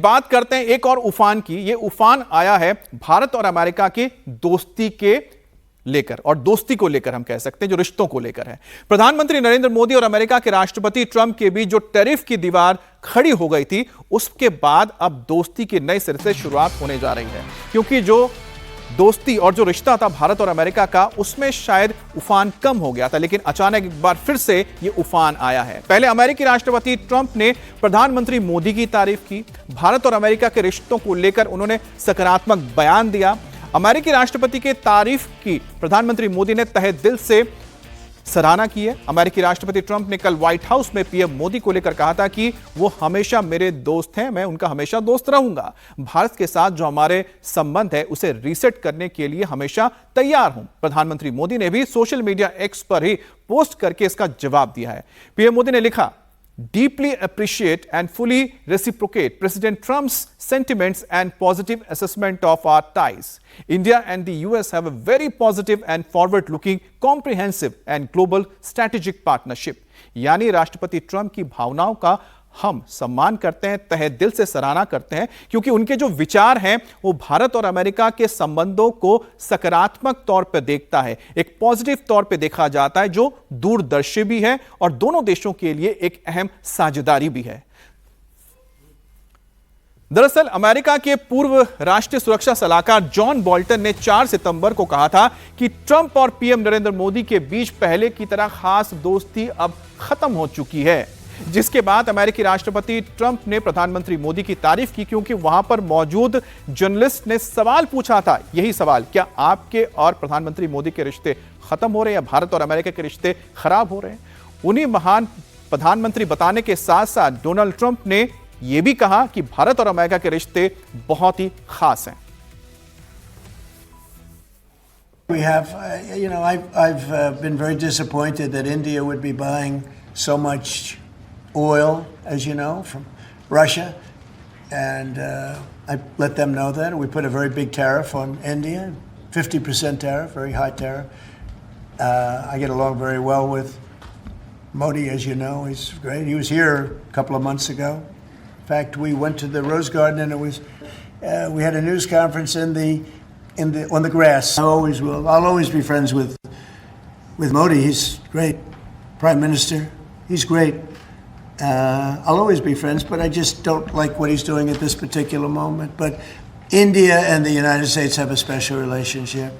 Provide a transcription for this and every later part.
बात करते हैं एक और उफान की। ये उफान आया है भारत और अमेरिका की दोस्ती के लेकर, और दोस्ती को लेकर हम कह सकते हैं, जो रिश्तों को लेकर है। प्रधानमंत्री नरेंद्र मोदी और अमेरिका के राष्ट्रपति ट्रंप के बीच जो टैरिफ की दीवार खड़ी हो गई थी, उसके बाद अब दोस्ती की नए सिरे से शुरुआत होने जा रही है। क्योंकि जो दोस्ती और जो रिश्ता था भारत और अमेरिका का, उसमें शायद उफान कम हो गया था, लेकिन अचानक एक बार फिर से ये उफान आया है। पहले अमेरिकी राष्ट्रपति ट्रंप ने प्रधानमंत्री मोदी की तारीफ की। भारत और अमेरिका के रिश्तों को लेकर उन्होंने सकारात्मक बयान दिया। अमेरिकी राष्ट्रपति के तारीफ की प्रधानमंत्री मोदी ने तहे दिल से सराहना की है। अमेरिकी राष्ट्रपति ट्रंप ने कल व्हाइट हाउस में पीएम मोदी को लेकर कहा था कि वो हमेशा मेरे दोस्त हैं, मैं उनका हमेशा दोस्त रहूंगा। भारत के साथ जो हमारे संबंध है उसे रीसेट करने के लिए हमेशा तैयार हूं। प्रधानमंत्री मोदी ने भी सोशल मीडिया एक्स पर ही पोस्ट करके इसका जवाब दिया है। पीएम मोदी ने लिखा, deeply appreciate and fully reciprocate President Trump's sentiments and positive assessment of our ties. India and the US have a very positive and forward-looking, comprehensive and global strategic partnership. यानी राष्ट्रपति Trump की भावनाओं का हम सम्मान करते हैं, तहे दिल से सराहना करते हैं, क्योंकि उनके जो विचार हैं वो भारत और अमेरिका के संबंधों को सकारात्मक तौर पर देखता है, एक पॉजिटिव तौर पे देखा जाता है, जो दूरदर्शी भी है और दोनों देशों के लिए एक अहम साझेदारी भी है। दरअसल अमेरिका के पूर्व राष्ट्रीय सुरक्षा सलाहकार जॉन बोल्टन ने 4 सितंबर को कहा था कि ट्रंप और पीएम नरेंद्र मोदी के बीच पहले की तरह खास दोस्ती अब खत्म हो चुकी है। जिसके बाद अमेरिकी राष्ट्रपति ट्रंप ने प्रधानमंत्री मोदी की तारीफ की, क्योंकि वहां पर मौजूद जर्नलिस्ट ने सवाल पूछा था, यही सवाल, क्या आपके और प्रधानमंत्री मोदी के रिश्ते खत्म हो रहे हैं या भारत और अमेरिका के रिश्ते खराब हो रहे हैं? उन्हीं महान प्रधानमंत्री बताने के साथ साथ डोनाल्ड ट्रंप ने यह भी कहा कि भारत और अमेरिका के रिश्ते बहुत ही खास हैं। We have, I've been very disappointed that India would be buying so much oil, as you know, from Russia, and I let them know that. We put a very big tariff on India, 50% tariff, very high tariff. I get along very well with Modi, as you know. He's great. He was here a couple of months ago. In fact, we went to the Rose Garden, and it was we had a news conference on the grass. I'll always be friends with Modi. He's great. Prime Minister, he's great. I'll always be friends, but I just don't like what he's doing at this particular moment. But India and the United States have a special relationship.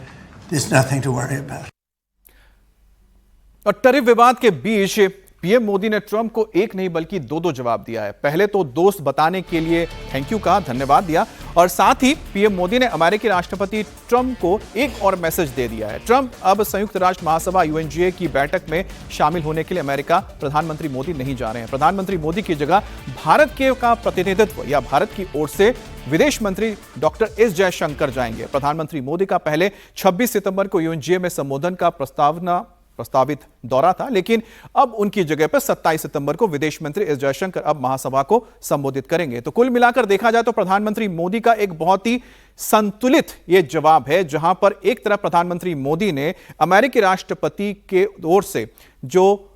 There's nothing to worry about. और tariff विवाद के बीच PM Modi ने Trump को एक नहीं बल्कि दो जवाब दिया है। पहले तो दोस्त बताने के लिए थैंक यू कहा, धन्यवाद दिया, और साथ ही पीएम मोदी ने अमेरिकी राष्ट्रपति ट्रंप को एक और मैसेज दे दिया है। ट्रंप अब संयुक्त राष्ट्र महासभा यूएनजीए की बैठक में शामिल होने के लिए अमेरिका प्रधानमंत्री मोदी नहीं जा रहे हैं। प्रधानमंत्री मोदी की जगह भारत का प्रतिनिधित्व या भारत की ओर से विदेश मंत्री डॉक्टर एस जयशंकर जाएंगे। प्रधानमंत्री मोदी का पहले 26 सितंबर को यूएनजीए में संबोधन का प्रस्तावित दौरा था, लेकिन अब उनकी जगह पर 27 सितंबर को विदेश मंत्री एस जयशंकर अब महासभा को संबोधित करेंगे। तो कुल मिलाकर देखा जाए तो प्रधानमंत्री मोदी का एक बहुत ही संतुलित यह जवाब है, जहां पर एक तरफ प्रधानमंत्री मोदी ने अमेरिकी राष्ट्रपति के ओर से जो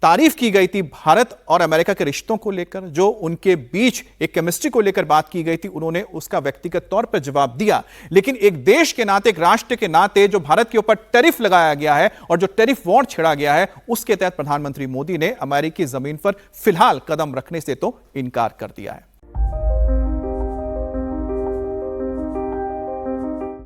तारीफ की गई थी भारत और अमेरिका के रिश्तों को लेकर, जो उनके बीच एक केमिस्ट्री को लेकर बात की गई थी, उन्होंने उसका व्यक्तिगत तौर पर जवाब दिया। लेकिन एक देश के नाते, एक राष्ट्र के नाते जो भारत के ऊपर टैरिफ लगाया गया है और जो टैरिफ वॉर छेड़ा गया है, उसके तहत प्रधानमंत्री मोदी ने अमेरिकी जमीन पर फिलहाल कदम रखने से तो इनकार कर दिया है।